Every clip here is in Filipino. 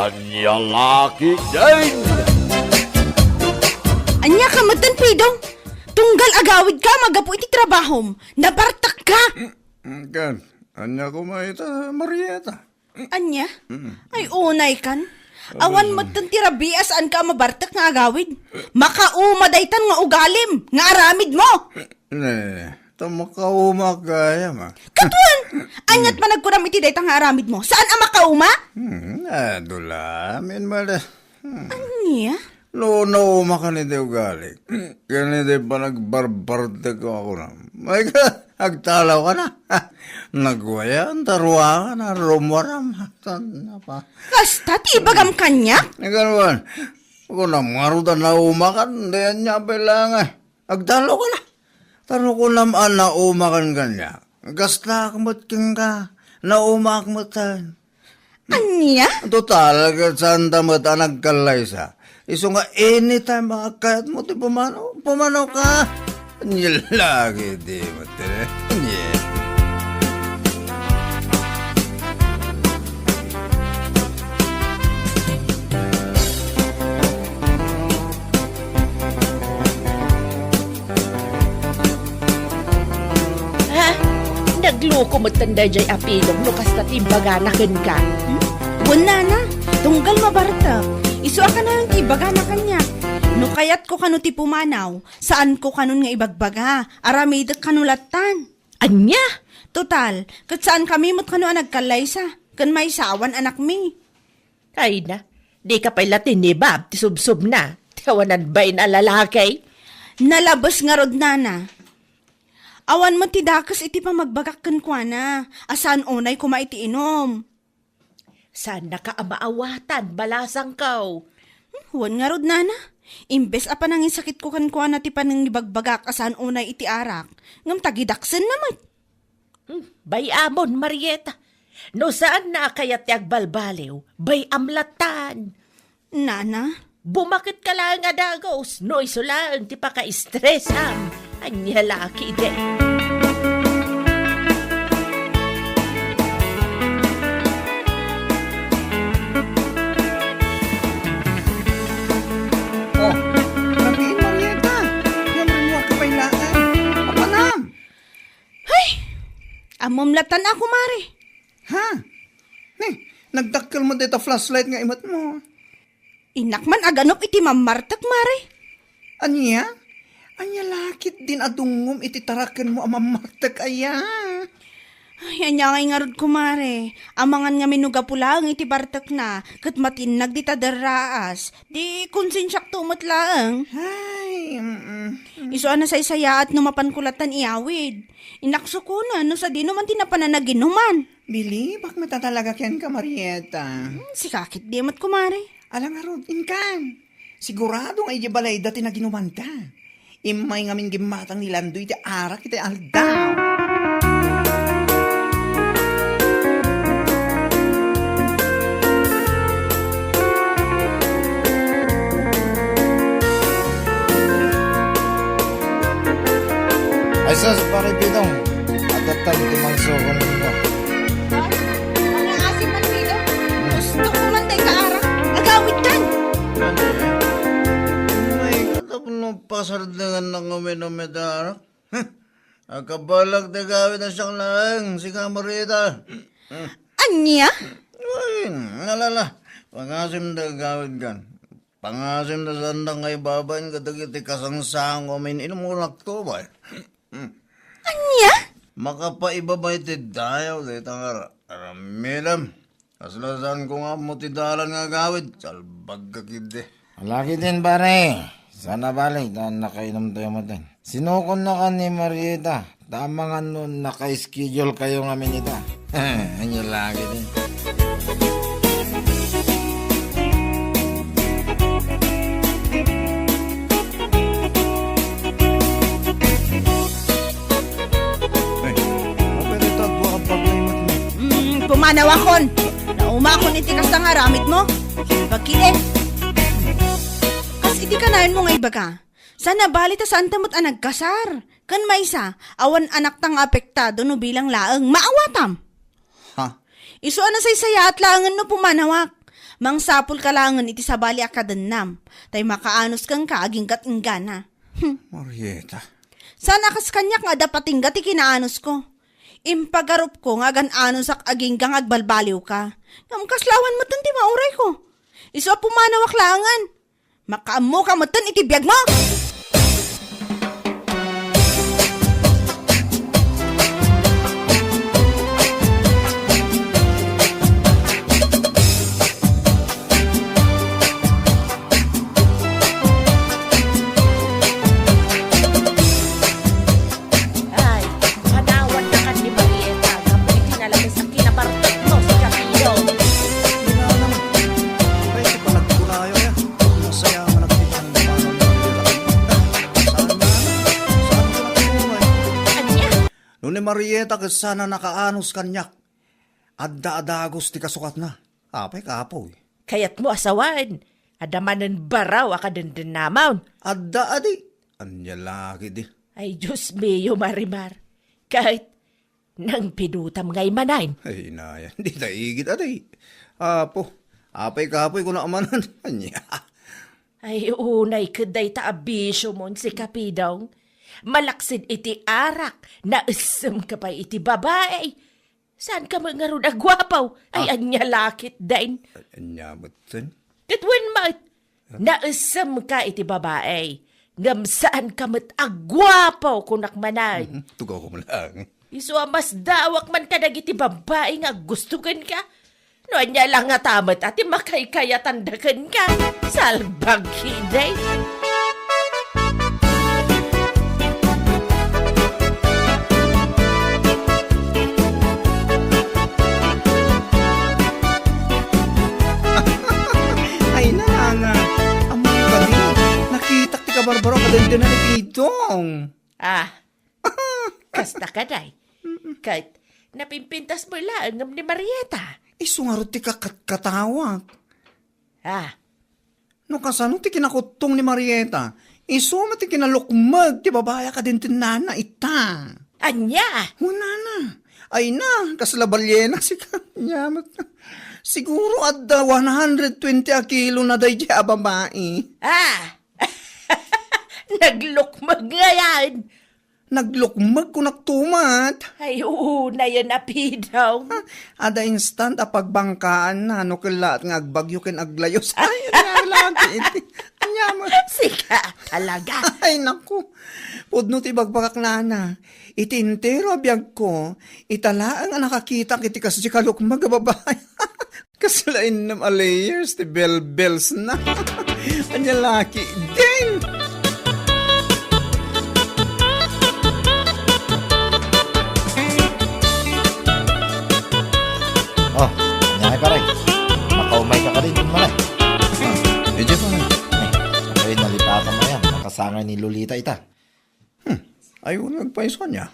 Anya laki din! Anya ka matan, Pidong. Tunggal agawid ka, magapu iti trabahom. Nabartak ka. Kan, anya ko maita, Marieta. Anya? Ay, unay kan. Awan matan tirabias an ka mabartak nga agawid. Makauma-daytan nga ugalim, nga aramid mo. Tamakauma kaya ma. Katuan! Anyat managkuram iti daytang nga aramid mo. Saan ang makauma? Adula, min mala. Anya? No, makanide ugali. Kanide pa nagbarbarte ko ako na. May ka, agtalaw ka na. Nagwayan, taruangan na, rumaram. Saan na pa? Kasta, tibagam kanya? Naganuan, ako na marutan na umakan, dayan niya bilangan. Agtalaw ka na. Taro ko naman na umakan kanya. Gasta akmating ka, na umakmatan. Anya? Total, saan tamat nagkalaysa. Iso nga anytime makakayat mo, ti pumanaw ka. Nilagi, di mo, tira. Yeah. Ha? Nagloko mo tanda jay apilong no kasta timbaga na ka. Wala na. Tunggal mabartak. Iso ka na yung tibaga na kanya. No kayat ko kanu ti pumanaw, saan ko kanun nga ibagbaga, aramidak kanulatan. Anya? Total, kat saan kami mo't kanu nagkalaysa, kan may sawan anak mi. Ay na, di ka pala tinibab, tisubsub na. Tawanan ba'y na lalaki? Nalabas nga rod nana. Awan mo ti dakas iti pa magbagak kan kwa na, asan onay kumaiti inom. Saan nakaamaawatan, balasang kaw? Huwan nga rod nana. Imbes apa nangin sakit ko kan kwa na ti panang ibagbagak asan unay iti arak. Ngam tagidaksen naman. Bay amon, Marieta. No saan na kayat ti agbalbaliw, bay amlatan. Nana? Bumakit ka lang nga dagos, no iso lang ti paka-stressam. Anya laki de. Oh, nabiin Marieta. Yan rin mo kapailaan. Papanam. Amomlatan ako, Mari. Ha? Nagdakkel mo dito flashlight nga imat mo. Inakman aganop iti mamartak, Mari. Anya? Anya lakit din adungom iti taraken mo amamartak aya. Ay, anya ngay nga rod ko, Mari. Amangan nga minuga pulang iti bartak na, kat matinag di tadaraas. Di konsensyak tumot lang. Ay, Iso na say saya at numapan kulatan iawid. Inakso ko na, no sa di naman tinapananaginuman. Bili, bak matatalaga ken ka, Marieta. Si kakit di mat ko, Mari. Alang arod, inkan. Sigurado nga balay dati na ginuman ka. Imay ngamin gimatang ni Landoy ti arak iti aldaw. Ay sus, pare Pidong. Adatang timangso ko ninyo. Mga asim man dito. Gusto ko man tayo kaarak. Agawid kan. May katapon pasardangan ng uminom arak. Akabalag na gawin na siyang lang, si Kamarita. Anya? Ay, nalala. Pangasim na gawin kan. Pangasim na sandang ay babayin katagiti kasangsang umin. Inumunak to ba? Anya? Makapaibabay ti dayaw dito nga aramilam. Kaslasan ko nga mo ti dalan nga gawid. Salbag kakide. Laki din pare. Sana balik na nakainom tayo mo din. Sinukon na ka ni Marieta. Tama nga nun naka-schedule kayo nga minita. Anyo lagi din. Pumanawakon. Naumakon iti kas nga ramit mo. Pagkili. Kas iti kanayon mo nga ibaga. Sana bali ta saan tamot nagkasar. Kan maysa, awan anak tang apektado no bilang laeng maawatam. Ha? Isu ana say saya at laangan no pumanawak. Mangsapul kalangan iti sabali akadannam. Tay makaanos kang ka aging katinggana. Marieta. Sana kas kanyak nga dapating gati kinaanos ko. Impagarup ko nga gan-anos ak aging gang agbalbaliw ka. Kaslawan mo ti mauray ko. Iso pumanawak langan. Makaamo ka mo iti biyag mo. Ay, manawan na ka ni Marieta. Kapag itinalaga sa kinabartot mo si Kapido. Hindi na naman. Ay, ito pa nagkulayo ya. Masaya man nagkita ng paano ni Marieta. Saan ko natulay? Anya? Noon ni Marieta kasi sana nakaanos kanyak. Adda-adagos ti kasukat na. Apay kapoy. Kayat mo asawan. Adamanan baraw akadandun namaw. Adda-adi. Anya laki di. Ay, Diyos miyo, Marimar. Kahit nang pinutam ngay manain. Ay, naya. Hindi na igit adi. Apo. Apay kapoy ko na amanan. Anya. Ay, unay kaday ta abisyo mo si Kapidong. Malaksid iti arak, naisam ka pa iti babae. Saan ka mga ron agwapaw? Ay, anya lakit din. Anya mutin. Katwan mat, naisam ka iti babae. Ngam saan ka mat agwapaw kunak manay. Tugaw ko mo lang. Iso mas dawak man ka iti babae nga gustukan ka. No, anya lang nga tamat ati makaykaya tandakan ka. Salbag hiday. Ay na nga. Amang gani. Nakitak ti kabarbaro kadente na ni Pidong. Ah, kasta ka day. Kahit napimpintas mo lang ng ni Marieta. Isungarot ti kakatawag. Ah, No kasano ti kinakutong ni Marieta. Isuma ti kinalukmag ti babaya kadente na ita. anya. Wala na. Ay na, kaslabalyena si kanya. Siguro at 120 a kilo na day siya babae. Ah, naglukmag nga yan. Naglukmag ko naktumat. Ay, na yan napidaw. Ada instant a pagbangkaan na no kilat nga agbagyo ken aglayos. Ay, lagi iti. Anya mo. Sika talaga. Ay, naku. Pudno ti bagbagak na. Iti intero abiyag ko. Italaang ang nakakita kiti kasi kalukmag a babae. Kasalain nam a layers ti bell-bells na. Anya laki. Ding! Oh, nyay paray. Makaumay ka rin dun malay. Medyo pa. Ay, nalipatan mo yan. Makasangay ni Lolita ita. Ayaw nagpaiso niya.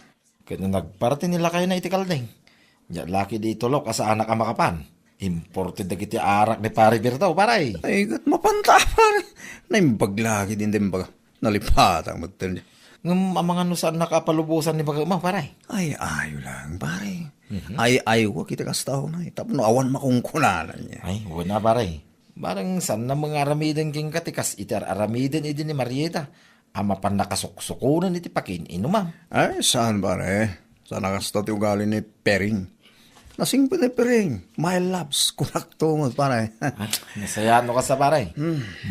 Kaya nagparty nila kayo na itikaldeng. Diyan laki di tulok asa anak ang makapan. Imported na kiti arak ni Pari Bertaw, paray. Ay, gat mapanta pare. Naimbag lagi din din baga. Nalipatang magtan niya. Ngam mga saan nakapalubusan ni baga ma, paray. Ay, ayaw lang pare. Ay, ayaw kita kastaw na. Tapos no, awan makungkulanan niya. Ay, wala paray. Barang saan na mga aramiden king katikas itar aramiden idi ni Marieta. Ama pan nakasuksukunan iti pakin inumam. Ay, saan pare? Saan nakastaw ti ugali ni Pering? Nasing pa ni Pering. My loves, kunaktungod pare. Ay, nasayano ka sa paray.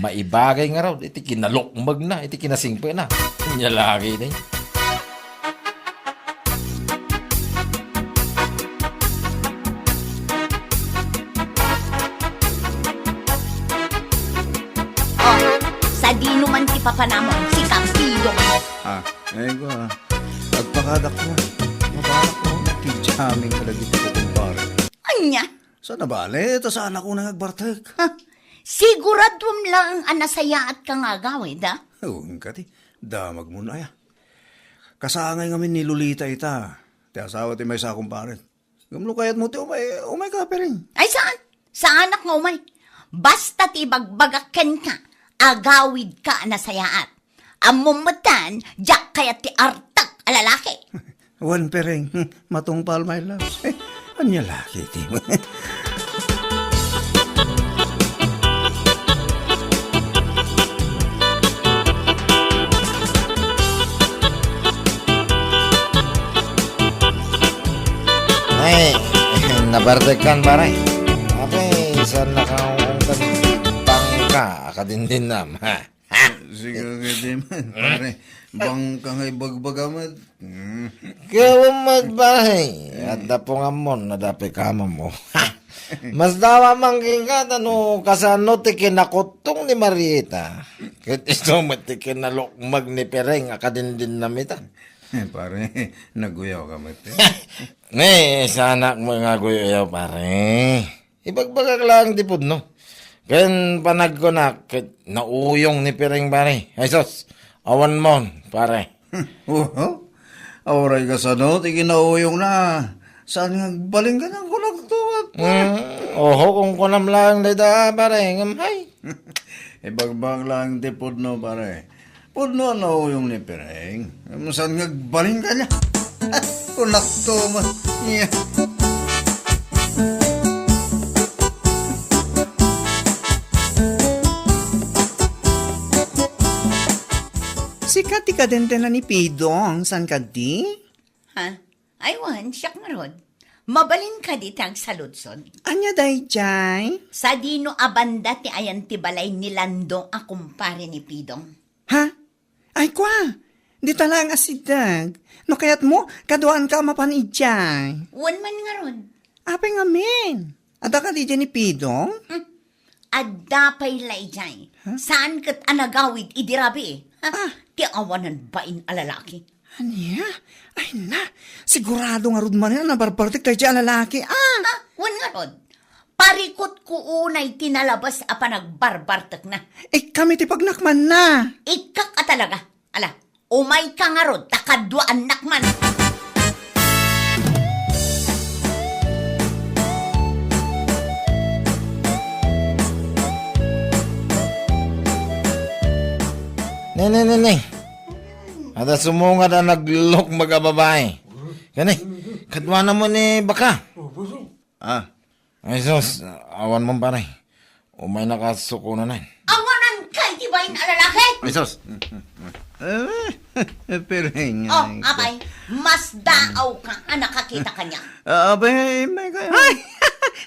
Maibagay nga raw, iti kinalukmag na, iti kinasingpe na. Kanya lagi din. Sa di naman ti papanamon, si Campido. Ay ko Nagpakadak ko. Mabarak ko. Nakijaming kalagit ko kung pare. Anya, Saan na bale? Ito saan ako nagbartek? siguradum lang ang nasaya at kangagawid, ha? Huwag ka ti. Damag mo na ya. Kasangay ngamin ni Lolita ita. Ti asawa ti may sakong paret. Gamlo kayat mo ti umay ka Pering. Ay, saan? Saan anak nga umay? Basta ti bagbagaken ka, agawid ka nasayaat. Amumatan, jak kaya ti artak alalaki. Wan Pering. Matungpal my loves. Anya laki ti mo. Barbartekan pare. Apa isa na kang bangka akadindin nam. Ha. Sige ka di man, pare. Bang ka ngay bagbagamat. Kawamad bahay. At dapungamon na dapi kama mo. Ha. Mas dawa mangking ka tano kasano tikin nakutong ni Marieta. Kit iso matikin na lukmag ni Pereng akadindin namita. Pare, naguyaw ka mati. Sa anak mo nga guyo pare. Ibagbagag lang tipod no. Ken panag ko na nauyong ni Pereng pare. Ay sos, awan mo pare. Oo? Auray ka sa no, tiginauuyong na. Saan nga baling ka ng kulagtuwat? Oho kung kunam lang leda pare. Ngamhay. Ibagbag lang tipod no, pare. Pudno nauyong ni Pereng. Saan nga baling ka niya? Kulakto man. Yeah. Sikat ka din na ni Pidong, san ka di? Ha? Aywan, siyak maron. Mabalin ka di tag saludsod. Anya day jay? Sa dino abanda ti ayan ti balay ni Landong a kumpare ni Pidong. Ha? Ay kwa, di talang asidag. No kayat mo, kaduan ka mapanidjay. Wan man nga ron. Apay nga men. Ada ka di dyan ni Pidong? Adapay layjay. Saan kat anagawid idirabi? Ha? Ti awanan bain alalaki. Anya? Ay na, sigurado nga rod man yan na barbartik tayo dyan lalaki. Ha? Wan nga ron. Parikot ko unay tinalabas a panagbarbartak na. Kami ti pagnakman na. Ikak ka talaga. Ala, umay ka nga ron, takadwa anak man. Nene. Ada sumunga na naglok mga babae. Gani, kadwa na mo ni baka. Ah, Ay sos, awan mo pare. Umay nakasuko na na. Awanan kay di bain alalaki? ay sos. Pereng. Oh, abay, mas daaw ka ang nakakita kanya. Abay, may kaya.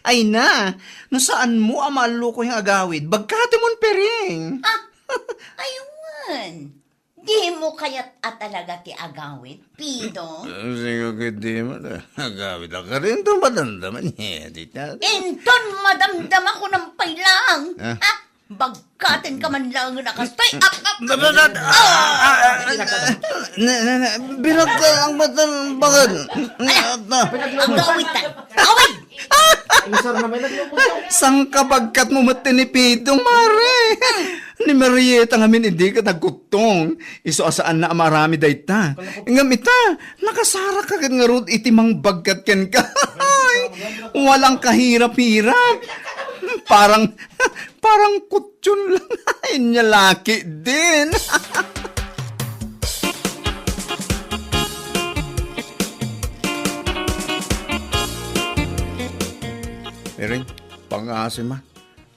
Ay na, nasaan mo ang maluko yung agawid? Bagkati mon Pereng. Ha? Ayun. Di mo kaya't talaga ti agawit, Pido. Sige ka di mo na. Agawid ka rin ito madamdaman niya. Dita. Inton madamdam ako ng pailang. Ah? Ha? Bagkatin ka man lang nakastay. Up! Birak ka ang matan bagad. Agawitan. Awit! Sang kabagkat mo matinipidong, mare. Ni Marieta ngamin hindi ka nagkutong. Iso asaan na marami dayta. Ngam ita, nakasara ka nga rod itimang bagkat ken ka. Walang kahirap-hirap. Parang kutsyon lang. Inya laki din. Pereng, pang-asin ma.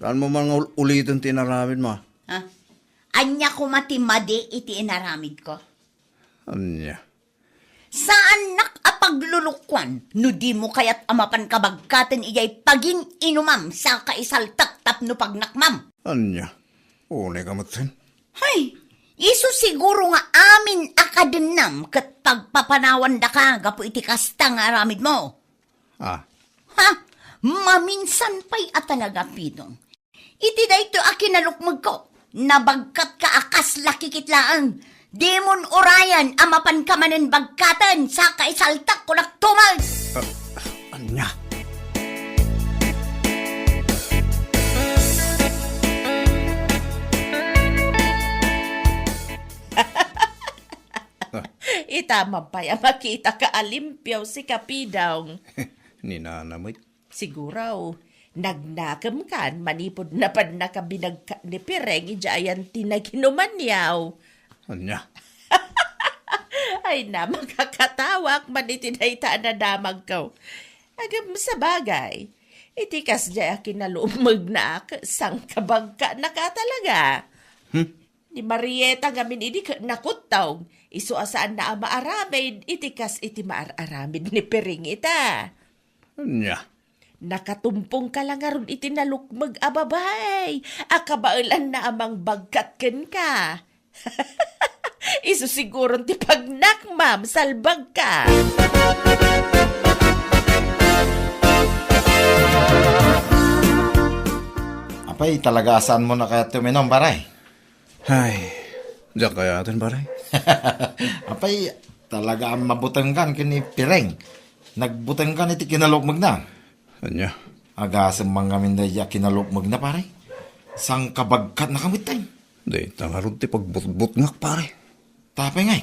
Saan mo man ulitin tinaramid mo? Ha? Anya ko matimadi iti inaramid ko. Anya? Saan nakapaglulukwan? No di mo kaya't amapan kabagkatin iyay paging inumam sa kaisaltak tapno pagnakmam. Anya? Unay ka matin. Hay, iso siguro nga amin akadinam kat pagpapanawan da ka gapo iti kasta nga aramid mo. Ah, Ha? Maminsan pa'y atalaga, Pidong. Iti da ito akinalukmag ko. Nabagkat ka akas lakikitlaan. Demon orayan amapan ka manen bagkatan sa kaisaltak ko naktumal. anya? Itama pa ya makita ka alimpyaw si Kapidong. Ninanamit. Siguro, nagnakam kan, manipod na pan nakabinagka ni Pereng, ijayan tinaginuman yaw. Anya? Ay na, makakatawak, manitinayta na damag ko. Agam sa bagay, itikas dya kinalumag na sang kabagka na ka talaga. Ni Marieta ngamin ini nakutaw, iso asaan na maaramid, itikas iti maararamid ni Pereng ita. Anya? Nakatumpong ka lang aron itinalukmag ababay. Akabailan na amang bagkatken ka. Isu siguro ti pagnak, ma'am, salbag ka. Apay, talagasan mo na kaya tuminom, paray. Ay, diyan kaya atin, paray. Apay, talaga ang mabutangkan kini Pireng. Nagbutangkan iti kinalukmag na. Anya? Agasam mga mindaya kinalukmag na, paray. Sang kabagkat na kamit tayo. Di, tangarod ti pagbutbut ngak, pare. Tapay ngay.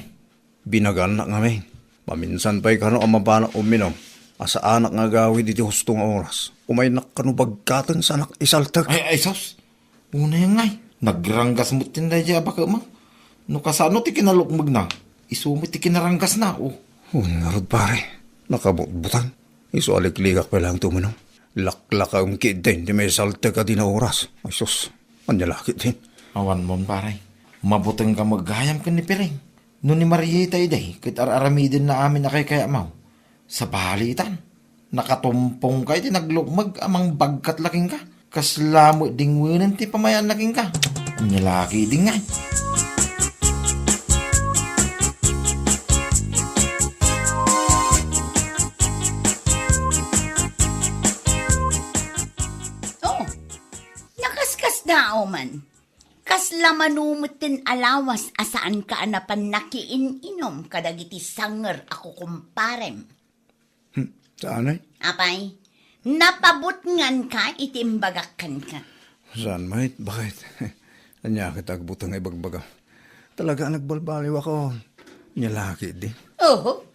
Binagan na ngamin. Paminsan pa'y kano ang mapana uminom. Asa anak nga gawid iti husto nga oras. Umay nakano bagkatan sa anak isaltag. Ay, sos. Una yan ngay. Nagranggas mo tindaya baka ma. No kasano ti kinalukmag na. Isumit ti kinaranggas na, oh. Narod pare. Nakabutbutan. Iso alikligak pa lang tuminom. Laklak ang kid din. Di may saltag ka din na oras. Ay sus. Anyalakit din. Awan mon, paray. Mabutang ka maghayam ka ni Pireng. No ni Marieta iday, kit araramidin na amin na kay kaya mau. Sa balitan, nakatumpong ka iti naglukmag amang bagkat laking ka. Kaslamo dingwinan ti pamayan laking ka. Nyalaki din nga. Oh, nakaskas na man. Kasla manumutin alawas asaan ka anapan nakiin-inom kadagiti sanger ako kumparem. Saan ay? Apay, napabutngan ka itimbagakan ka. Saan, mate? Bakit? Anya kita agbutang ibagbaga. Talaga nagbalbaliw ako. Nyalaki din. Oo,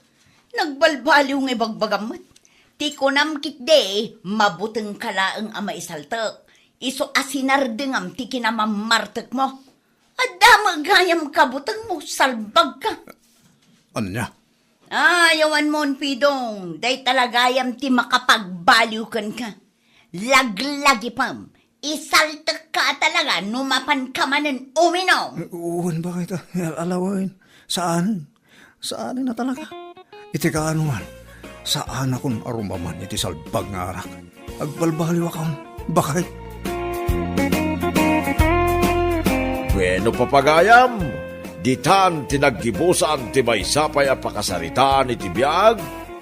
nagbalbaliw ng ibagbagamot. Ti ko namkit de, mabutang kalaang ama isaltak. Iso asinardengam ti kinamamartek mo. Adama gayam kabutang mo, salbag ka. Anya? Yawan mo, Pidong. Day talagayam ti makapagbaliw kan ka. Laglagi pam. Isaltak ka talaga, numapan ka manen uminom. Uwan, bakit? Alawin. Saan? Saan na talaga? Iti kaanuman. Saan akong arumaman iti salbag nga arak? Agbalbaliw ako. Bakit? Bueno papagayam, ditan tinaggibusan ti may sapay a pakasaritaan iti biyag,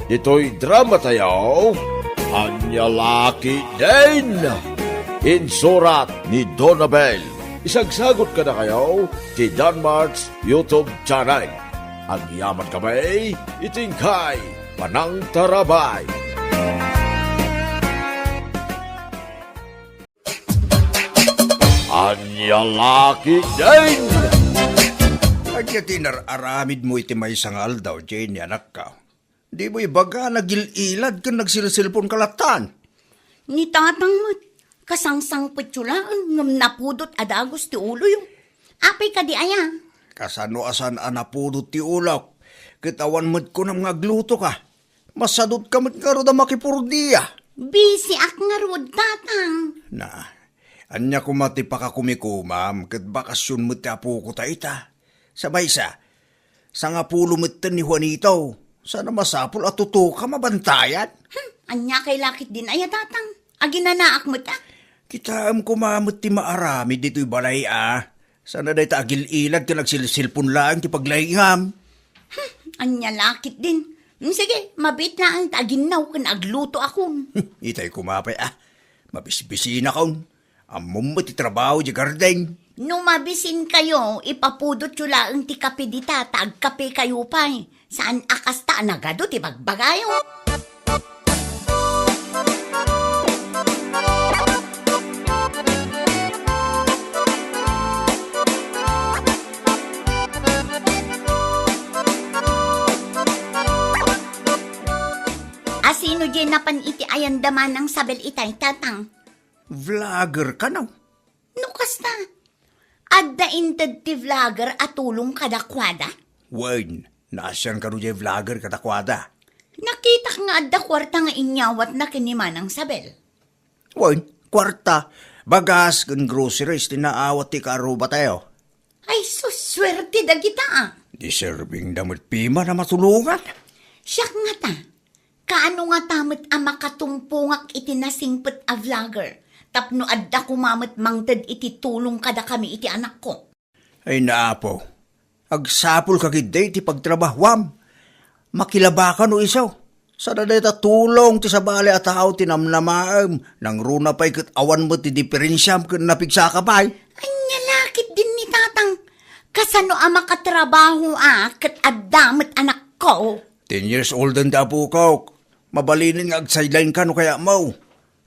ito'y drama tayo, Anyalaki din! Insurat ni Donabel. Isagsagot ka na kayo ti Danmarks YouTube channel. Ang yaman kamay, itingkay, panang tarabay. Anyalaki din! Agya tinararamid mo iti may sangal daw, Jane, anak ka. Di mo ibaga nagililad ka nagsilsilpon kalatan. Ni tatang mo't, kasangsang petsulaan ngam napudot adagos ti ulo yung. Apay ka di aya. Kasano asan anapudot ti ulak. Kitawan mo't ko nang ngagluto ka. Masadot ka mo't nga roda makipurdiya. Busy ak nga rod, tatang. Na, anya kumati pa ka kumikumam, kat bakasyon mo't apo ko ta ita. Sabay sa nga pulo mo't ni Juanito. Sana masapul at tuto ka mabantayan. Anya kay lakit din aya, tatang. Aginanaak mo ta. Kita kumamot ti maarami dito'y balay Sana day ta agil ilad ka nagsilsilpon lang ti paglayham. Anya lakit din. Sige, mabit na ang taginaw kan agluto akon. Itay kumapay Mabisbisin akon. Amom mo ti trabaho di gardeng. Numabisin kayo, ipapudot yula ang ti kape di tatag kape kayo pa'y. Saan akas ta nagado ti bagbagayo? Asino di napan iti ayandaman ng sabel itay, tatang? Vlogger ka na. Nukas na. Adda inted ti vlogger at tulong kadakwada? Wayne, nasyan ka rin vlogger katakwada. Nakita ka nga adda kwarta nga inyawat na kinimanang sabel. Wayne, kwarta. Bagas kan groceries tinaawat ti karuba tayo. Ay, suswerte da kita Deserving damot pima na matulungan. Siya nga ta. Kaano nga tamit ang makatumpungak iti nasingpet a vlogger? Tapno adda kumamat mangted iti tulong kada kami iti anak ko. Ay naapo, agsapol kagiday ti pagtrabahwam. Makilabakan o isaw. Sa dadeta tulong ti sabali at tao tinamnamaam. Nang runa pa'y kat awan mo ti diferensyam kat napigsa ka pa'y. Anya lakit din ni tatang. Kasano ang makatrabaho kat addamat anak ko? 10 years old ang tapo ko. Mabalinin nga agsideline ka no kaya mo.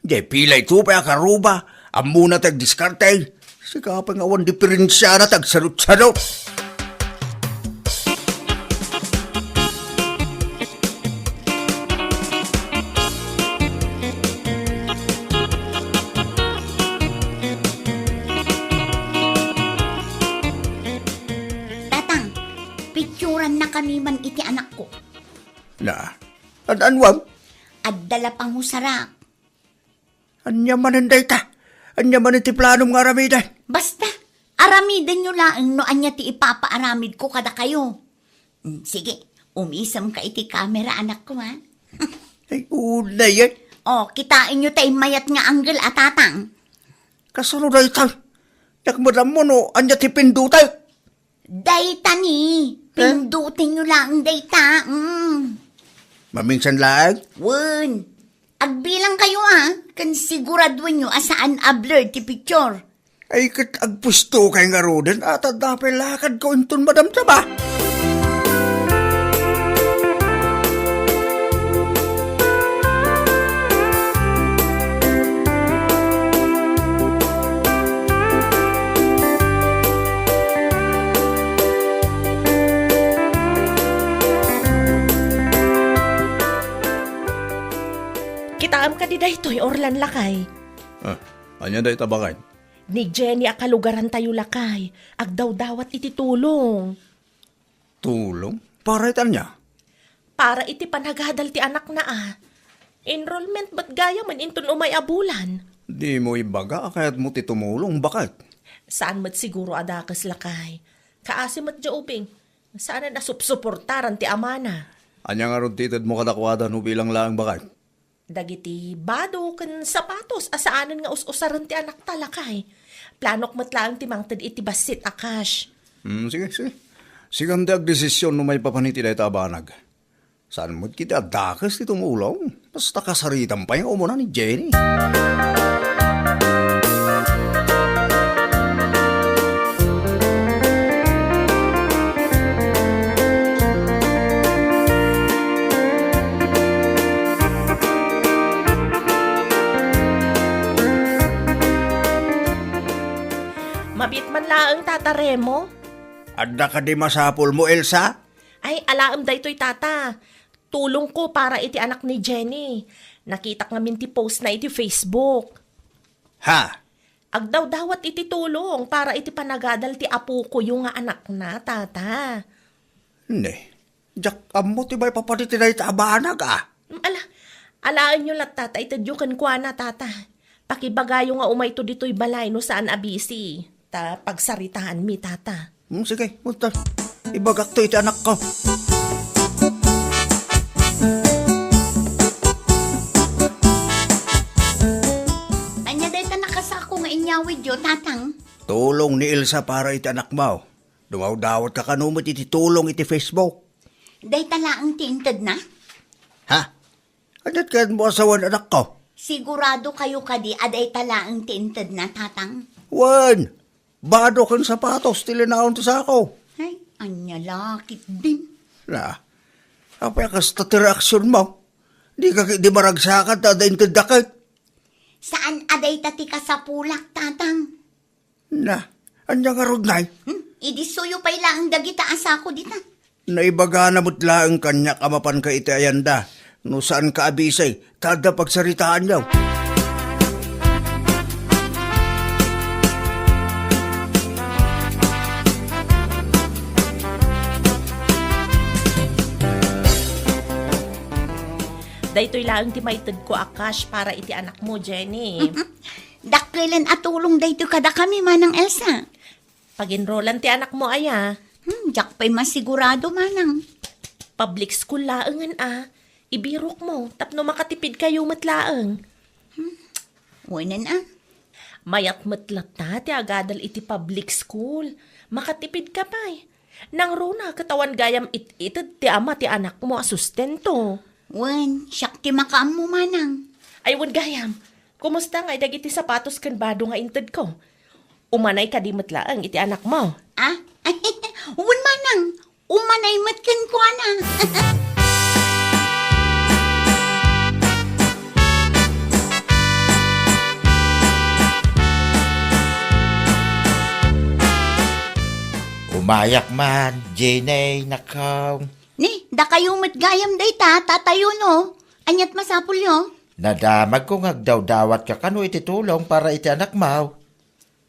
Di pilay to pa karuba. Amuna tag diskarte. Sika pa nga awan diferensya na tag sarot-sarot. Tatang, picturan na kami man iti anak ko. Na, anwam? Addala pang husarak. Anya man ta. Anya man iti planom nga aramidan. Basta, aramidan nyo lang no anya ti ipapaaramid ko kada kayo. Sige, umisam ka iti camera anak ko ha. Ay, una yan. O, kitain nyo tayo mayat nga angle at tatang. Kasano na ito? Nakmadam mo no, anya ti pindutay. Dayta ni, pindutin nyo lang dayta. Maminsan lang. Wen, agbilang kayo kan siguraduin nyo asaan a-blur ti picture. Ay, kat agpusto kay nga roden at adapay lakad ko inton madam ba? Kitaam ka di daytoy orlan lakay. Anya day tabakan? Ni Jenny akalugaran tayo lakay. Agdaw-dawat iti tulong. Tulong? Para itan niya. Para iti panagadal ti anak na Enrollment ba't gaya man inton umay abulan? Di mo ibaga kaya't mo ti tumulong, bakit? Saan mat siguro adakas lakay? Kaasi mat jaubing. Saan na supsuportaran ti amana? Anya nga ron titid mo kadakwada no bilang lang bakit? Dagiti bado ken sapatos asaanan nga us-usaran ti anak talakay. Planok matlaang ti mangted iti basit akash. Sige. Sigam di agdesisyon no may papaniti day tabanag. Saan mo kita dakas ti tumulong? Basta kasaritan pa yung umuna ni Jenny. Mabit man laang tatare mo? Adda ka di masapol mo, Elsa? Ay, alaam daytoy tata. Tulong ko para iti anak ni Jenny. Nakita nga min ti post na iti Facebook. Ha? Agdaw-dawat iti tulong para iti panagadal ti apo ko yung nga anak na, tata. Hindi. Diyak amo ti bay papaniti na itabanag Alaan nyo lat, tata, itadyokan kwa na, tata. Pakibagayo nga umay to dito'y balay no saan abisi. Ta pagsaritahan mi, tata. Sige, munta. Ibagak to iti anak ko. Anya dayta nakasako nga inyawid yo, tatang. Tulong ni Elsa para iti anak mo. Dumaw-dawat ka kanumot iti tulong iti Facebook. Dayta laang tinted na. Ha? Adat ka mo asawan anak ko? Sigurado kayo kadi aday talaang tinted na, tatang. Wan! Bado kang sapatos, tilinaon to sa ako. Ay, anya lakit din. Na, apa kas ti reaksyon mo? Di maragsakat na dahin kadakit. Saan aday tati ka sa pulak, tatang? Na, anya nga rugnay. Idi suyo pa'y laang dagita asako dita. Naibaga na mo't laang kanya kamapan ka iti ayanda. No saan ka abisay, kada pagsaritaan niyaw. Daytoy laang ti maited ko akash para iti anak mo, Jenny. Dakilan at tulong dayto kada kami manang Elsa. Pag-enrollan ti anak mo, aya. Jak pa'y masigurado manang. Public school laangan Ibirok mo, tapno makatipid kayo matlaang. Wanan ah. Mayat matlat na, ti agadal iti public school. Makatipid ka pa eh. Nang runa, katawan gayam itid ti ama ti anak mo asustento. Wan, siyak ti makaam mo manang. Ay, wan gayam. Kumusta nga dagiti sapatos kan bado nga intid ko? Umanay ka di matlaang iti anak mo. Ah? Wan manang. Umanay matkan ko na. Umayak man, Jenny, nakaw. Ni, da kayo matgayam day tatayo no. Anyat masapul yo. Nadamag ko ngagdaw-dawat ka kano ititulong para iti anak mo.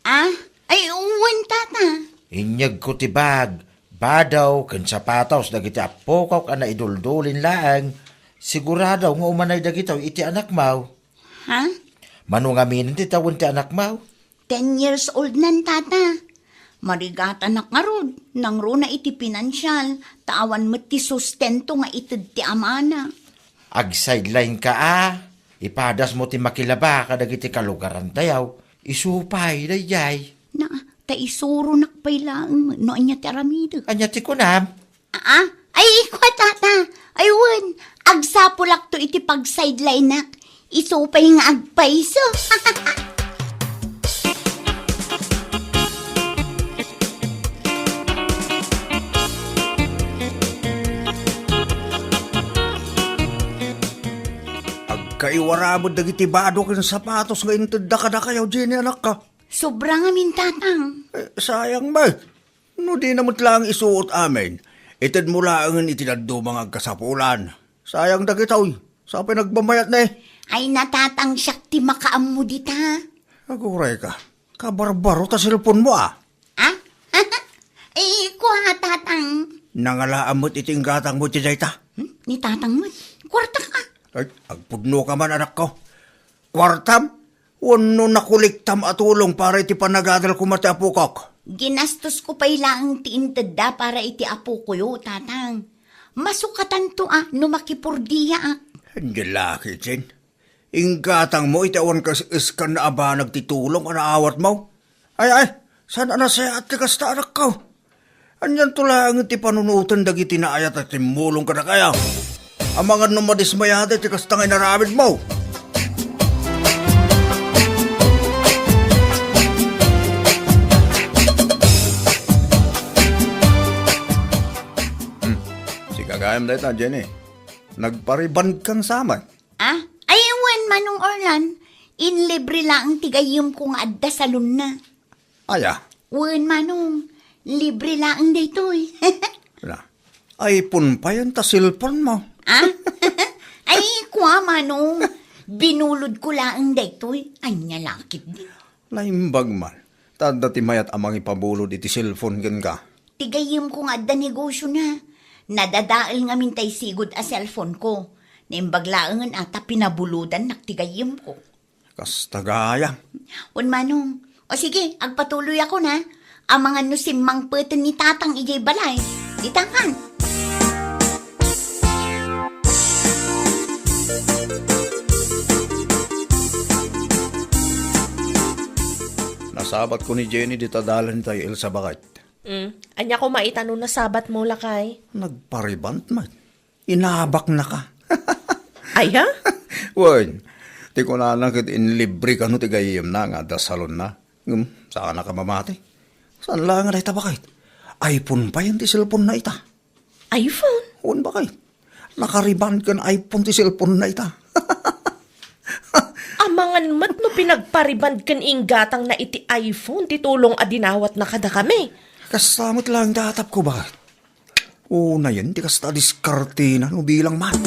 Ah? Ay, uwan tata. Inyag ko ti bag, badaw, kan sapatos, dagiti apokaw ka na iduldulin laang. Siguradaw nga umanay dagitaw iti anak mo. Ha? Manungamin ti tawon ti anak mo. 10 years old nan tata. Marigata na karod, nang ro na iti pinansyal, tawan mo ti sustento nga itid ti amana. Ag-sideline ka ipadas mo ti makilaba kadagiti kalugaran tayaw. Isupay dayay. Na, taisuro nakpay lang, no anya ti aramido. Anya ti kunam. Ay, ikwa tata. Aywan, agsapulak to iti pag-sideline nak. Isupay nga agpaiso. Kaiwara mo dagiti bado ken sapatos nga inted da kayaw Jenny anak ka. Sobrang amin tatang. Sayang ba? No di namot lang isuot amin. Ited mo lang itinaddo mga kasapulan. Sayang dagitaw. Sa pinagbamayat na eh. Ay natatang siyak ti makaam mo dita. Aguray ka. Kabarbaro ta silpon mo Ah? Ay, kuha tatang. Nangalaan mo't iting gatang mo ti dayta. Ni tatang mo, kwarta ka. Ay, agpudno ka man anak ko. Kwartam? Wano nakuliktam atulong para iti panagadal ko mati apukok. Ginastos ko pa ilang tiintad para iti apo ko yo, tatang. Masukatan to no makipurdiya Hindi laki, Jen. Inggatang mo, itawan ka iskan na aba nagtitulong ka naawat mo. Ay, sana na siya at kasta anak ko. Anyan tulang iti panunutan dagiti na ayat at timulong ka na kaya. Ang mga numadismayada iti kasta ngay naramid mo. Si kagayam na ito, Jenny. Nagpariban kang saman. Ay, wan manong Orlan. Inlibre lang ang tigayom kong adda salon na. Aya. Wan manong, libre lang ang daytoy. Na. Ay, punpayan ta silpon mo. Ay, kuha manong. Binulod ko lang ang daytoy. Ay, nyalakit din. Laimbag man. Tanda ti mayat amang ipabulod iti cellphone gan ka. Tigayom kong adda negosyo na. Nadadaal nga mintay sigod a cellphone ko. Naimbaglaangan ata pinabuludan naktigayom ko. Kastagaya. Un manong, o sige, agpatuloy ako na. Ang mga nusimang peten ni tatang ijay balay. Ditangan. Nasabat ko ni Jenny di tadalan tayo Elsa Bakit. Anya ko maitanong na sabat mo lakay. Nagparibant man. Inabak na ka. Ay ha? Wan, ti ko na nakit inlibre ka no ti gayem na nga da salon na. Saan na ka mamati? Saan lang nga ita bakit? iPhone pa yan ti cellphone na ita. iPhone? Wan bakit? Nakariban ka na iPhone ti cellphone na ita. Amangan mat no pinagpariband kan inggatang na iti iPhone, titulong adinawat na kada kami. Kasamot lang datap ko bakit? Una yan, di kasta diskarte na no bilang man.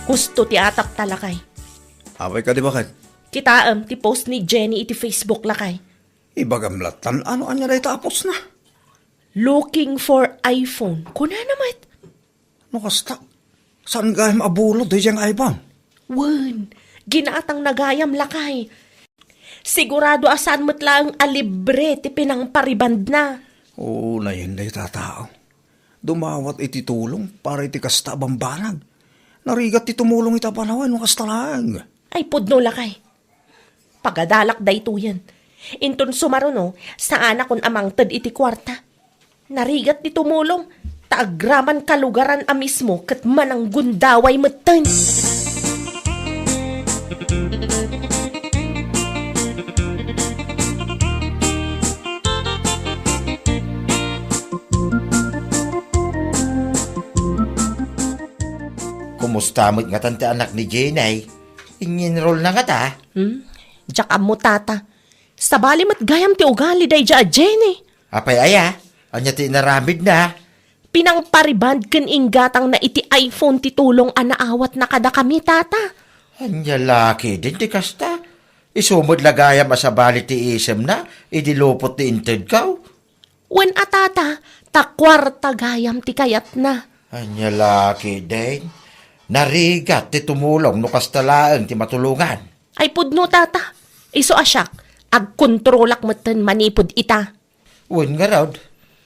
Gusto ti atak talakay. Away ka di bakit? Kitaam, ti post ni Jenny iti Facebook lakay. Ibagamlatan, ano anya na itapos na? Looking for iPhone. Kuna naman. No kasta, saan gayam abulod di siyang iPhone? Wan, Ginaatang nagayam lakay. Sigurado asan mo't lang alibre ti pinang pariband na. Oo, na yun day tatao. Dumawat iti tulong para iti kasta bambanag. Narigat ti tumulong ita panawan ng kastalang. Ay pudno lakay. Pagadalak dayto yan. Inton sumaruno, sa anak kon amang tad iti kwarta. Narigat ti tumulong, taagraman kalugaran a mismo kat manang gundaway matan. Kumusta mo't nga tante anak ni Jenay? Inginroll na nga ta. Diyak mo tata. Sa bali mat gayam ti ugali day dya Jenny. Apay aya, anya ti naramid na. Pinang pariband ken inggatang na iti iPhone ti tulong anaawat na kada kami tata. Anya laki din ti kasta. Isumod lagayam asabali ti isem na, idilupot ti inted kaw. Wen atata, takwarta gayam ti kayat na. Anya laki din. Narigat ti tumulong no kastalaang ti matulungan. Ay pudno tata, iso asyak, agkontrolak matan manipod ita. Uwan nga raw,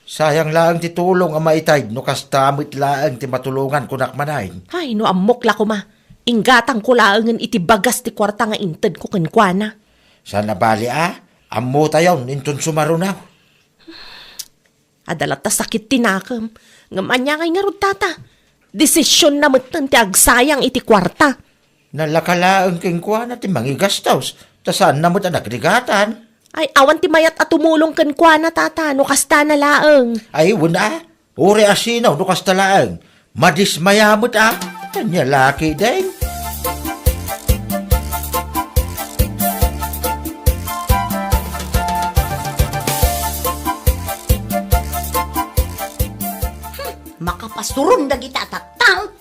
sayang laang ti tulong ang maitay no kastamit laang ti matulungan kunak manayin. Ay no amok la ko ma, inggatang ko laangan iti bagas ti kwarta nga inted ko kenkwana. Sana bali ammo tayon inton sumarunaw. Adalat ta sakit tinakam, ngamanya kay nga rod tata. Desisyon na matan ti agsayang iti kwarta. Nalakalaang kengkwana ti mangigastos, tasan na mo't nagrigatan. Ay awan ti mayat at tumulong kenkwana tata, no kasta na laeng. Ay wala, uri asinaw no kastalaang. Madismayamot Kanya laki din. Makapasurong dagita taktang.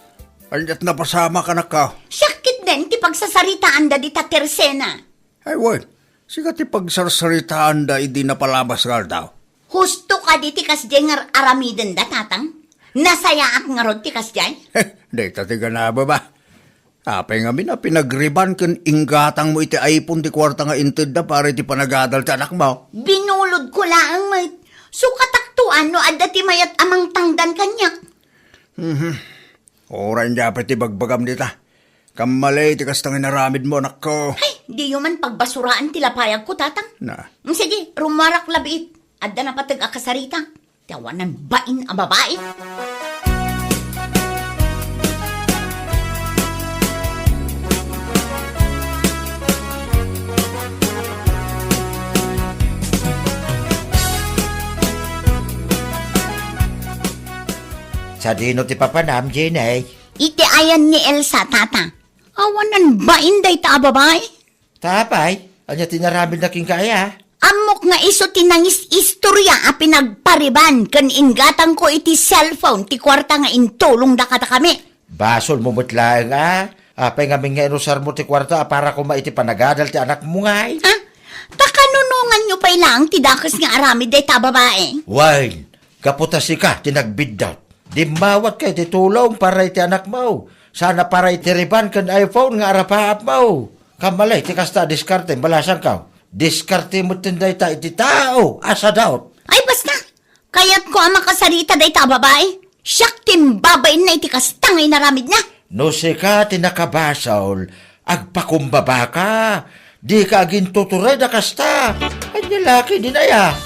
Anyat na pasama ka na ka. Sakit din ti pagsasaritaan da di ta tersena. Ay, wen. Sikat ti pagsarsaritaan da idi na palabas ka daw. Husto ka di ti kasdyan aramiden da tatang. Nasaya ak nga rod ti kasdyan. Day tatiga na ba? Apay nga na pinagriban ken inggatang mo iti iPhone ti kwarta nga inted da para iti panagadal ti anak mo. Binulod ko laang may sukataktuan no adda ti mayat amang tangdan kanyak. Oran dapat ti bagbagam dita. Kamalay ti kastang inaramid mo, anak ko. Ay, di yun man pagbasuraan ti lapayag ko tatang. Na. Sige, rumarak labiit. Adda na patag akasarita. Tawanan bain ang babae. Sa dino ti papanam, Jenay. Iti ayan ni Elsa, tata. Awanan ba inday ta babae? Tapay, anya tinaramid na king kaya. Amok nga iso tinangis istorya a pinagpariban kan ingatang ko iti cellphone ti kwarta nga intulong da kata kami. Basol mo mutlaang Apay nga nga inusar mo ti kwarta para kuma iti panagadal ti anak mo nga Ha? Takanunungan nyo pa ilang ti dakas nga aramid day ta babae. Wine, kaputasi ka, tinagbiddat. Di mawat kay titulong para iti anak mo. Sana para iti riban kan iPhone nga arapaap mo. Kamalay, ti kasta diskarte, balasan ka. Diskarte mo tinday ta iti tao, asa daw. Ay basta, kayat ko ang makasarita day ta babae. Siyak timbabain na iti kastangay naramid na. No si ka tinakabasol, agpakumbaba ka. Di ka agin tuturay da kasta. Ay nilaki din aya.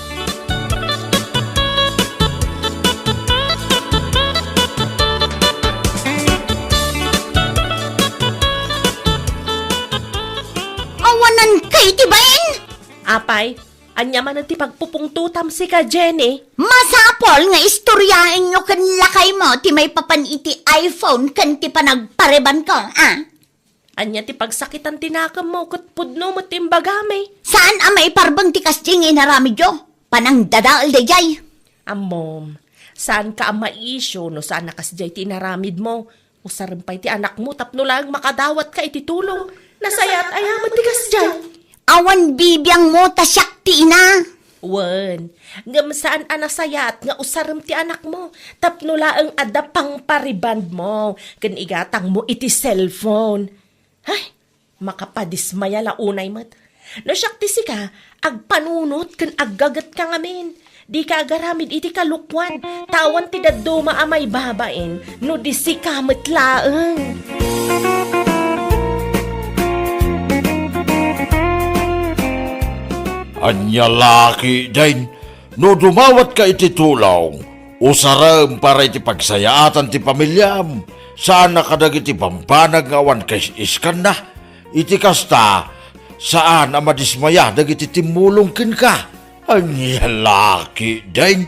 Awanan kay tibain. Apay, anya man ti pagpupungtutam si ka Jenny. Masapol nga istoryain nyo kan lakay mo ti may papan iti iPhone kan ti panagpareban ko, Anya ti pagsakitan tinakam mo kat pudno mo timbagame. Saan ang may parbang ti kasjing inaramid yo? Panang dadaal day jay. Amom, saan ka ang maisyo no saan nakasjay tinaramid mo? Usarampay ti anak mo tapno lang makadawat ka iti tulong. Nasayat ayamat ti kasjay. Awan bibiyang mo tasyak ti ina. Wen, ngam saan anasayat nga usaram ti anak mo, tapno laeng adda pang pariband mo, ken igatang mo iti cellphone. Ay, Makapadismaya la unay mat. No siyak ti sika, agpanunot kan aggagat ka ngamin. Di ka agaramid iti kalukwan. Tawan ti daduma amay babain. No di sika matlaeng. Anya laki, Dain. No dumawat ka iti tulong, usaram para iti pagsayaatan ti pamilyam. Sana kadag iti pampanag nga awan kay iskan na. Iti kasta, saan ang madismaya dagiti timulong kin ka? Anya laki, Dain.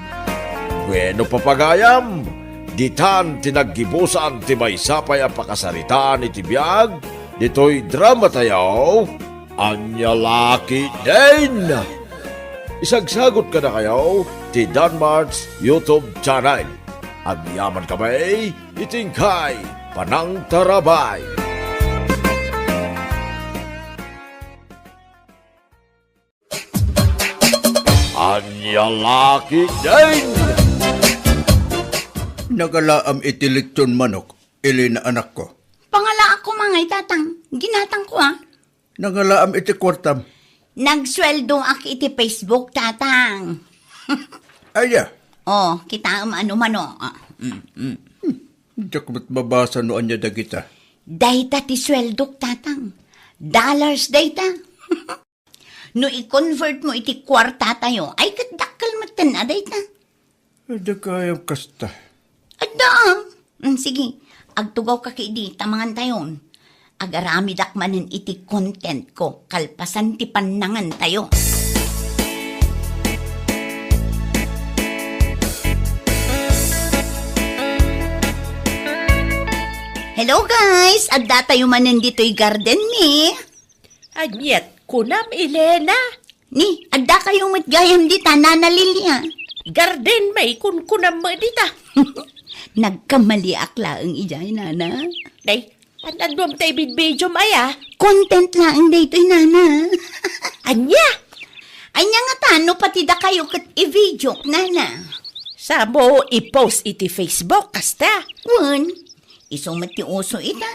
Bueno papagayam, ditan tinaggibusan ti may sapay ang pakasaritaan iti biyag, dito'y drama tayo, Anya laki, Dain. Isagsagot ka na kayo ti Danmar's YouTube channel. Agyaman kami, itingkay, panang tarabay. Anya laki, Dain. Nagalaam iti lechon manok, ili na anak ko. Pangala ako mangay tatang. Ginatang ko Nagalaam iti kwartam. Nagsweldo ak iti Facebook tatang. Aya, Oh, kita ano mano. diyak ba't mabasa noan niya dagita. Dayta ti sweldo tatang. Dollars dayta. No i-convert mo iti kwarta tayo, ay kadakal matan na dayta. Ada kayang kasta. Ada. Sige, agtugaw ka kay di, tamangan tayon. Agarami dakmanin iti content ko, kalpasan ti panangan tayo. Hello guys! Adda tayo manin dito'y garden ni. Anyet, kunam Elena. Ni, adda kayo matgayam di tanana Lilia. Garden may kun kunam mo dita. Nagkamali akla ang ijay nana. Day, anandom tayo bidbidyo maya. Content lang dito'y nana. Anya, Anya nga tano pati da kayo kat i-video nana. sa mo i-post iti Facebook kasta. Wan, isumat ti uso ita.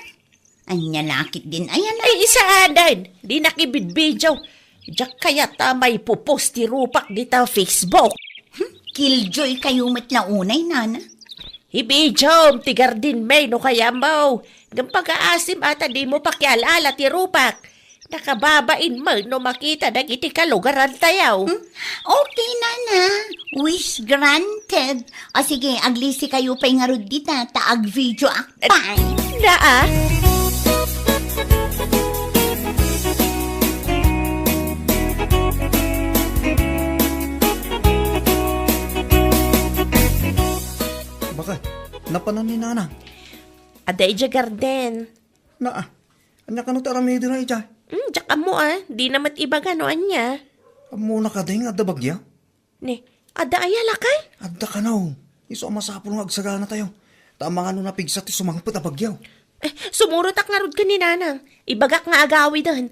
Anya lakit din ayan Ay isa adan, di nakibidbidyo. Diyak kaya tamay pupost ti rupak dita Facebook. Killjoy kayo matla unay nana. Ibidyo, ti garden may no kaya mo. Ng pag-aasim ata di mo pakialala ti rupak. Nakababain mo no makita nag iti kalugaran tayaw. Okay nana, wish granted. O sige, aglisi kayo pa'y nga rod dita, taag video akpay. Naa? Bakit? Napanan ni nana. Aday dya garden. Anya ka no taramedi na ijay. Diyak mo di namat iba ganoan niya. Muna ka din, adda bagya. Ni, ada ayala kay? Adda ka na. Iso masapul nga agsagana tayo. Tama nga no napigsat ti sumangpot a bagyaw. Sumurot ak nga rod ka ni nanang. Ibagak nga agawi dan.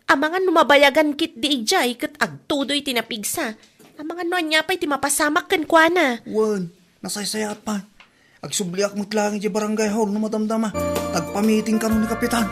Amangan numabayagan kit di ijay kat agtudoy tinapigsa. Amangan no anya pa'y timapasamak kan kwa na. Wan, nasaysayat pa. Agsubliak mo't lang di barangay hall no madamdama. Tagpamiting ka no ni kapitan.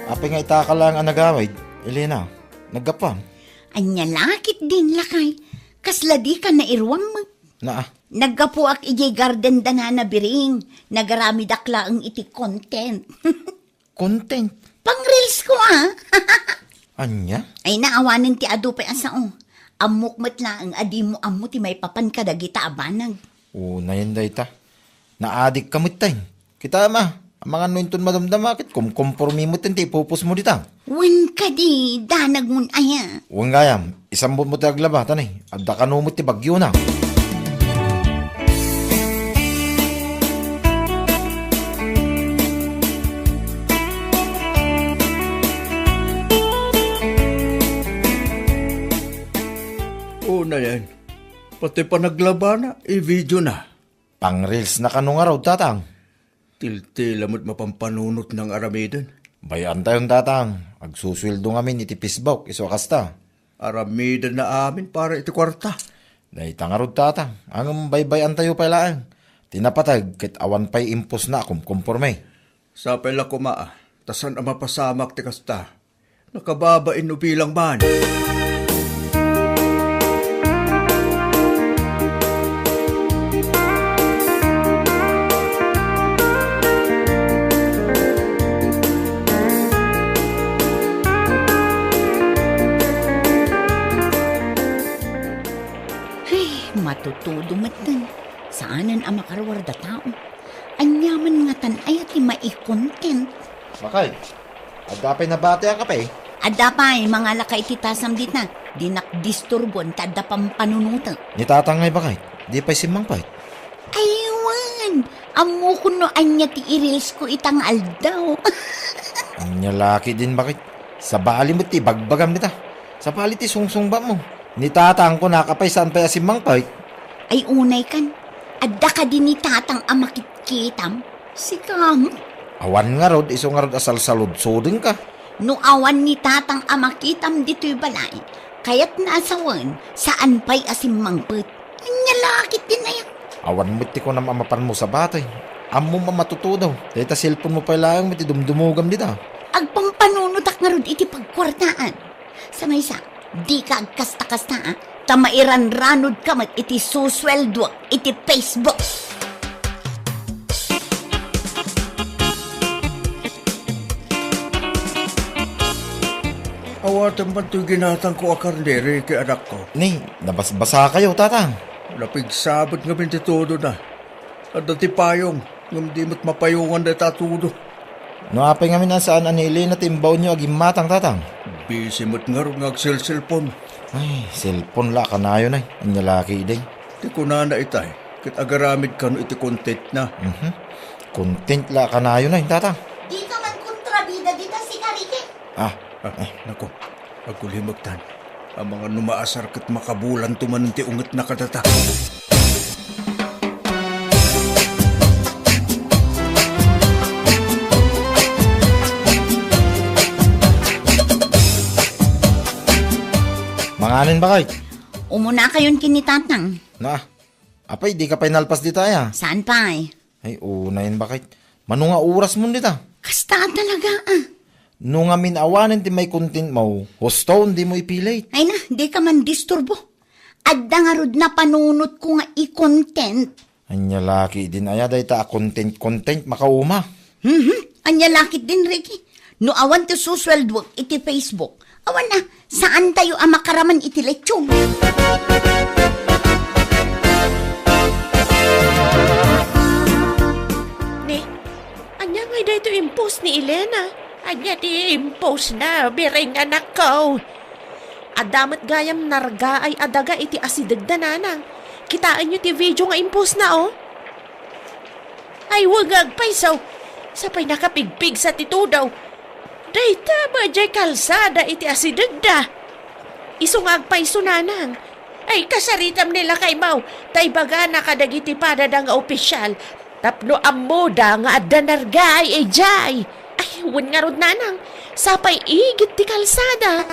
Apay nga itaka lang ang nagawid. Elena, nagkapam. Anya lakit din lakay. Kasla di ka na irwang mo. Naa, Naggapuak ijay garden da na biring. Nagarami dakla ang iti content. content. Pang-reels ko Anya? Ay naawanan ti ado pa asao. Amok matla ang adi mo amo ti may papan kadagita abanag. Na yan day ta. Naadik kamit tayo. Kita ma, ang mga nuinton madamdamakit, kumkompormi mo tinti, pupus mo ditang. Wan ka di, danag mun aya. Huwag ngayam, isang buot mo taglaba, tanay. Adda ka numot ti bagyo na. Na yan. Pati pa naglaba na, i-video na. Pang reels na kanong araw, tatang. Tiltil amot mapampanunot ng aramidan. Bayan tayong tatang. Agsusweldo ngamin iti pisbok, iso kasta. Aramida na amin para iti kwarta. Dahil tangarod tatang, ang baybayan tayo pala. Tinapatag, kit awan pa'y impos na akong kumporme. Sa pala kumaa, tasan ang mapasamak ti kasta. Nakababain no bilang man. Matutudo matan. Saanan ang makarawar da tao? Anyaman nga tanay at mai-content. Bakay, agapay na bate ka pa eh. Ada pa mga lakay titasam dit na. Di nakdisturbon tada pampanunuta. Ni tatang ngay bakay, di pa'y simang pa'y. Aywan! Amo ko no anya ti i-reels ko itang aldaw. Ang nyalaki din bakit? Sa bali mo ti bagbagam nita. Sa bali ti sungsung ba mo? Ni tatang ko nakapay saan pa'y asimang pa'y. Ay unay kan. Adda ka din ni tatang amakitkitam. Sikam. Awan nga rod, iso nga rod asal salud-sudin ka. No awan ni tatang amakitam dito'y balay. Kaya't naasawan saan pa'y asimangpet. Nyalakit din na yan. Awan mo ti ko na mamapan mo sa batay. Amo mamatuto daw. Dahil ta cellphone mo pa lang, mati dumdumugam dita. Agpampanunod nga rod iti pagkwartaan. Sa maysa, di ka agkasta-kasta tamairan ranod ka mat iti susweldo iti Facebook. Awatan man to'y ginatang ko akarnere kay anak ko. Ni, nabasbasa kayo, tatang. Lapig sabot nga todo na. At dati payong, ngam di mo't mapayungan na tatudo. No apay ngamin na saan ani Elena timbaw nyo aging matang, tatang. Busy mo't nga rin cellphone. Ay, cellphone la kanayo na. Ang nyalaki day. Di ko na itay. Kit agaramid ka no iti content na. Content la kanayo na, tatang. Di ka man kontrabida dita si Karike. Nako. Agkulimagtan. Ang mga numaasar kat makabulan tuman ti unget na kadata. Manganin ba kay? Umuna kayon kinitatang. Na, apay di ka pa'y nalpas di tayo. Saan pa eh? Ay, unayin ba kay? Manunga oras mo dita. Kasta talaga Nung amin awanin ti may content mo, husto hindi mo ipilit. Ay na, di ka man disturbo. Adda nga rod na panunot ko nga i-content. Anya laki din aya day ta content makauma. Anya lakit din, Ricky. No awan ti susweldo iti Facebook. Awan na, saan tayo ang makaraman iti lechong? Ni, anya nga dito impose ni Elena. Anya di impose na, biring anak ko. Adamat gayam narga ay adaga iti asidag dananang. Kitaan nyo ti video nga impose na oh. Ay wagag paisaw. Sapay nakapigpig sa titudaw. Dayta ba jay kalsada iti asidagda? Isungag paiso nanang. Ay kasaritam nila kay Mau. Tay baga nakadagiti padada nga opisyal. Tapno amoda nga adda narga ay jay. Ay wan nga rod nanang. Sapay igit ti kalsada.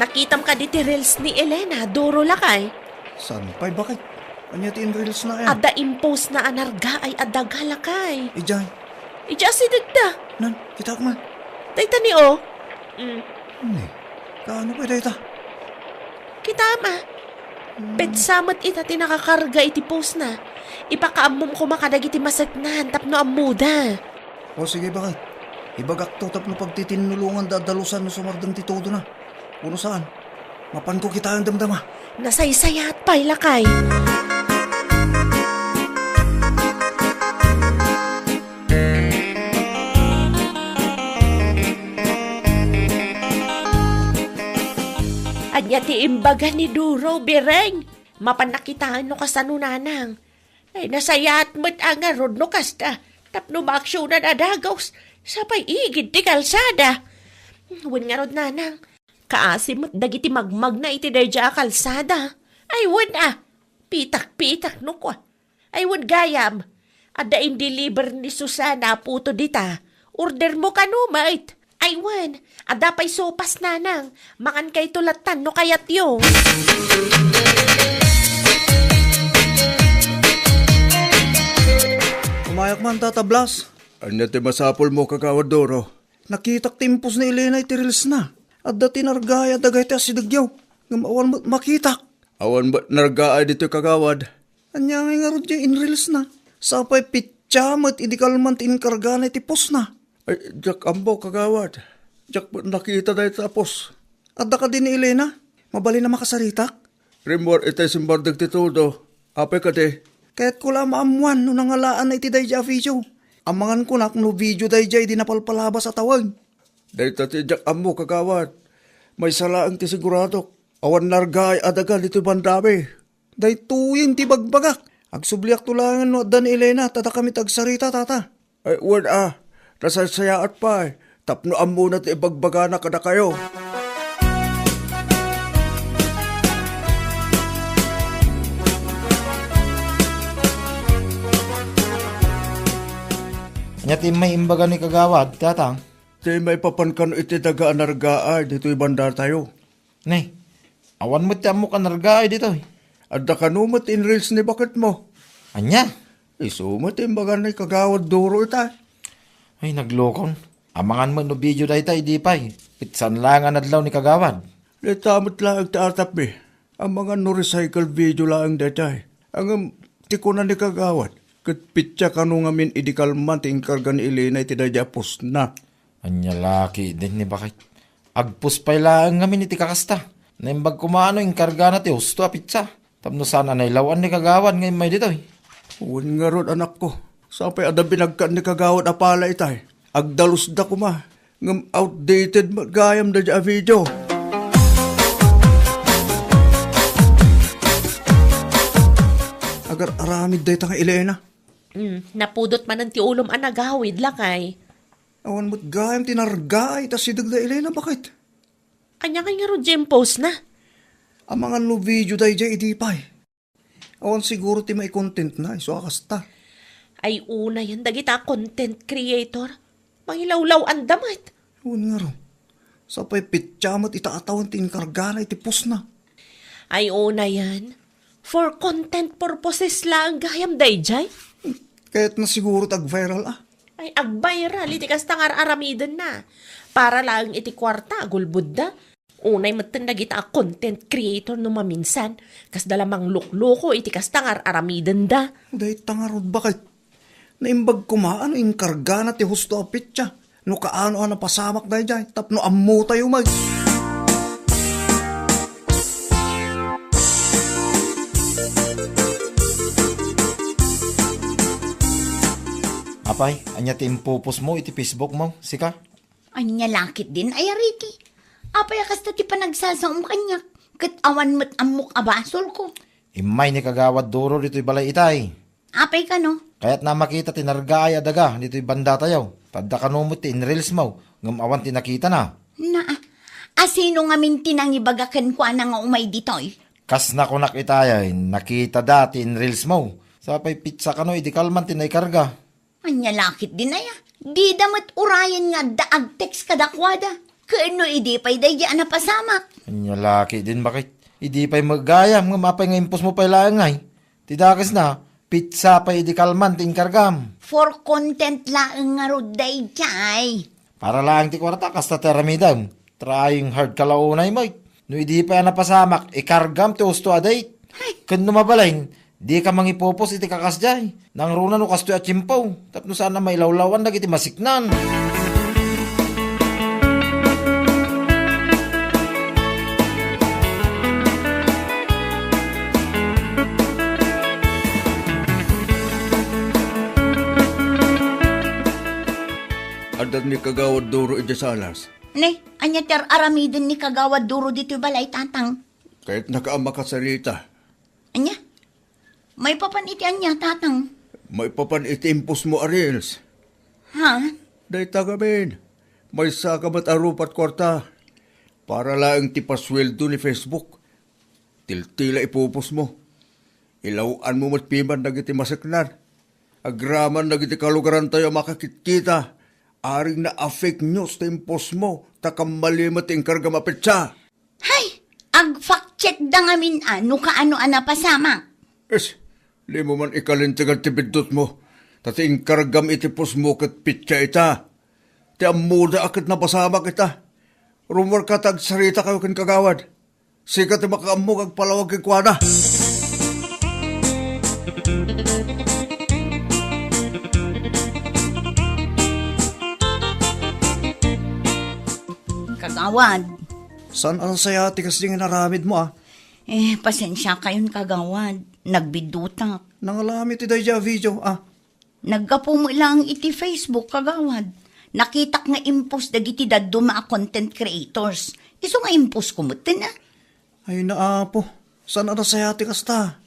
Nakitam ka di ti reels ni Elena, duro lakay. San pa'y bakit? Anya ti reels na yan? Ada impose na anarga ay adaga lakay. Ijay. Ija si dagda. Nan, kita ko man. Dayta ni o. Kaano pa dayta? Kita ma. Petsamat ita ti nakakarga iti post na. Ipakaamom ko makadag iti masagnan tapno amuda. O sige bakit? Ibagak to tapno pagtitinulungan dadalusan no sumardang ti todo na. Kuno saan? Mapan ko kita ang damdama. Nasaysayat pa'y lakay. Anya ti imbaga ni Duro, Bireng. Mapanakitaan no kasanunanang. Ay nasayat mo't angarod no kasta. Tapno maaksyonan adagaws. Sapay igid ti kalsada. Wan nga rod nanang. Kaasim mo't dagiti magmag na iti derja kalsada. Ay wan pitak-pitak no ko. Ay wad gayam. Ada in deliver ni Susana puto dita. Order mo ka no, mate. Ay wan, ada pa'y sopas nanang. Makan kay tulatan no kayat yung. Umayak man, Tata Blas. Anya ti masapol mo, Kagawad Doro. Nakitak timpos ni Elena iti reels na. At dati nargaya dagay ti asidagyaw. Ngam awan mo makitak. Awan ba nargaya dito, Kagawad? Anya nga rod in reels na. Sapay pityamat idikalman ti inkarga na iti pos na. Ay, Jack ambo, Kagawad. Jack nakita dahil tapos. At ka din ni Elena. Mabali na makasaritak. Rimwar itay simbardag ti todo. Apay ka di. Kaya't ko lang maamuan no nangalaan na iti dayja video. Amangan ko nak no video dayja di napalpalabas at tawag. Dahil tati Jack amo, Kagawad. May salaang ti sigurado. Awan nargay adagal dito bandami. Dahil tuyin ti bagbagak. Agsubliak tulangan no dan Elena. Tata kami tagsarita, tata. Ay, word nasasayaat pa eh. Tapno amo na ti ibagbaga na kada kayo. Anya ti may imbaga ni Kagawad, tatang. Di may papankan iti dagaan nargaan dito ibanda tayo. Nay, awan mo ti amo ka nargaay dito. Adda kanumat in reels ni bakit mo. Anya? Isumat imbaga ni Kagawad Doro ita. Ay, naglokon. Amangan mo no video dahi tayo, di pa'y. Pitsan lang ang adlaw ni Kagawad. Litamot lang ti atap mi. Ang mga no recycle video lang datay. Ang tikunan ni Kagawad. Kat pitya kanu ngamin idikalman ti inkarga ni Elena iti dayapos na. Anya laki din ni bakit. Agpus pa'y lang ngamin iti kakasta. Naimbag kumano inkarga na ti husto a pitsa. Tapno sana nailawan ni Kagawad ngayon may dito. Uwan nga ron anak ko. Sapay ada binagkan ni Kagawad apala itay. Agdalus da kuma. Ngam outdated magayam da dya video. Agar aramid day nga Elena. Napudot man ang ti ulom ang nagawid lakay. Awan mo't gayam tinargay tas sidag da Elena bakit? Anya kay nga ro Jim post na. Ang mga no video day dya idipay. Awan siguro ti may content na iso akasta. Ay una yan dagita content creator. Mangilawlaw ang damat. Awan nga ron. Sapay pityamat itaatawan ti inkarga na iti pus na. Ay una yan. For content purposes lang gayam dayjay. Kaya't na siguro tag-viral Ay ag-viral iti kastangar aramidan na. Para lang iti kwarta gulbud da. Unay matan nagita content creator no maminsan. Kas dalamang lukloko iti kastangar aramidan da. Dahil tangarod bakit? Naimbag kumaan inkarga na ti husto apit siya. No kaano ang napasamak dahil dyan. Tapno ammo tayo mag. Apay, anya ti impupos mo iti Facebook mo, sika? Anya lakit din ay ariti. Apay akas ti panagsasaom kanyak. Kat awan mo't amok abasol ko. Imay ni Kagawad Duro dito'y balay itay. Apay ka no? Kaya't na makita tinargaay adaga dito'y banda tayo. Tadda kanumot ti inreels mo, ngam awan tinakita na. Na, asino nga minti nang ibagakan ko na nga umay ditoy? Kas na kunak itay, nakita dati inreels mo. Sapay pizza kano, idikalman tinay karga. Anya lakit din ay di damat urayan nga daag text kadakwada. Kaano idi pa'y dayaan na pasamak. Anya laki din bakit? Idi pa'y magayam, nga mapay nga impos mo pa'y laangay. Tidakas na, pizza pa'y idikalman ting kargam. For content lang nga ro dayjay. Para lang ti kwarta, kasta teramidam. Trying hard kalaunay mo. No idi pa'y napasamak, ikargam ti usto aday. Kung numabalain, di ka mangipopos iti kakasjay. Nang runa no kasto at chimpaw. Tapno sana may lawlawan na iti masiknan. Adan ni Kagawad Duro iti salas. Ne, anya ter aramidin ni Kagawad Duro dito balay tatang. Kahit nakaama ka sarita. Anya? May papan iti anya tatang. May papan itimpos mo arils. Ha? Day tagamin. May sakamat arupat kwarta. Para lang ti pasweldo ni Facebook. Tiltila ipupos mo. Ilawaan mo matpiman na iti masaknar. Agraman na iti kalugaran tayo makakitkita. Aring na fake news tempos mo, takamalimot yung karga mapitsa. Hay, ag-fact check da ngamin ano kaano pasama. Es, di mo man ikalintigan tibidot mo. Tati yung kargam itipos mo kat pitsa ita. Ti amuda akit na pasama kita. Rumor ka tag sarita kayo kin kagawad. Sikat ti makaamog ag palawag kay kwada. Kagawad. San ang saya ti kasi naramid mo Pasensya kayon kagawad. Nagbidutak. Nangalami ti dayja video Naggapo mo lang iti Facebook kagawad. Nakitak nga impos dagiti daddo mga content creators. Iso nga impos kumutin Ay naapo. San ang saya ti kasta?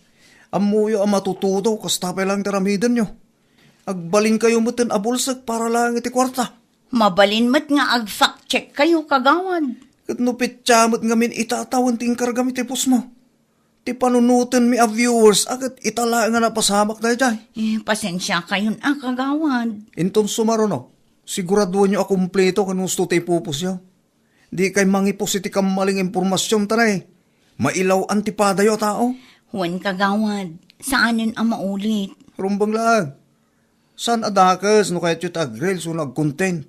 Amuyo ang matutudo kasta pa lang taramidan nyo. Agbalin kayo mutin abulsag para lang iti kwarta. Mabalin mat nga ag-fact check kayo kagawad. Kat nupit chamot ngamin itatawan ting kargam itipos mo. Ti panunutin mi a viewers agad itala nga napasamak na jay. Pasensya kayon kagawad. Inton sumaro no, sigurado nyo akumpleto kanong gusto tayo pupus nyo. Di kay mangipos iti kamaling impormasyon tanay. Mailaw antipada yo tao. Huwan kagawad. Saanin ang maulit? Rumbang lang. San adakas no kahit yung tagrel so nag-content.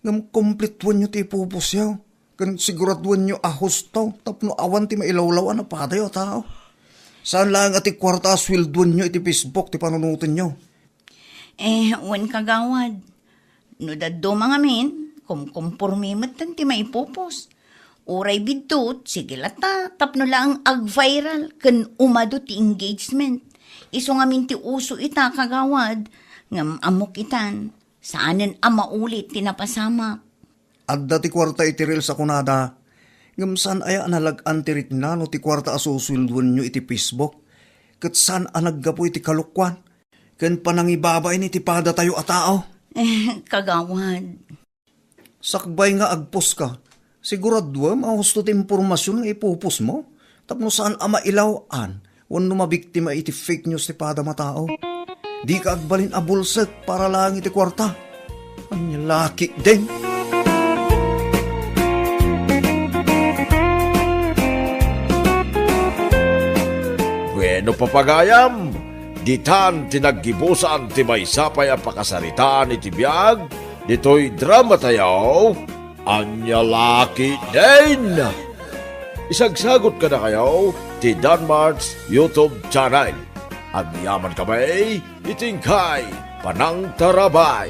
Ngam kompletuan nyo ti pupus nyo. Kan siguraduan nyo ahusto. Tapno awan ti mailawlawan na padayo tao. Saan lang ati kwarta swilduan nyo iti Facebook ti panunutin nyo. Huwan kagawad. No daddo mga min, kumpormimat tan ti maipupos. Uray bidtot, sige lata, tapno lang ag-viral, kan umado ti engagement. Iso nga min ti uso ita kagawad, ngam amok itan, saanin ang maulit tinapasama. Adda ti kwarta iti reel sa kunada. Ngam saan aya nalag-an ti ritna no ti kwarta asusulduan nyo iti Facebook. Kat saan anaggapo iti kalukwan. Kan panangibabay ni ti pada tayo a tao. Kagawad. Sakbay nga agpos ka. Sigurado mahusto ti impormasyon nga ipupos mo. Tapno saan ama ilawan. Wano mabiktima iti fake news ti pada matao. Di ka agbalin abulsag para lang iti kwarta. Anya laki din. Bueno papagayam, ditan tinaggibusan ti may sapay ang pakasaritaan iti biyag, dito'y drama tayo, anya laki din. Isagsagot ka na kayo, ti Danmart's YouTube channel. Ang yaman kamay, itingkay, panang tarabay.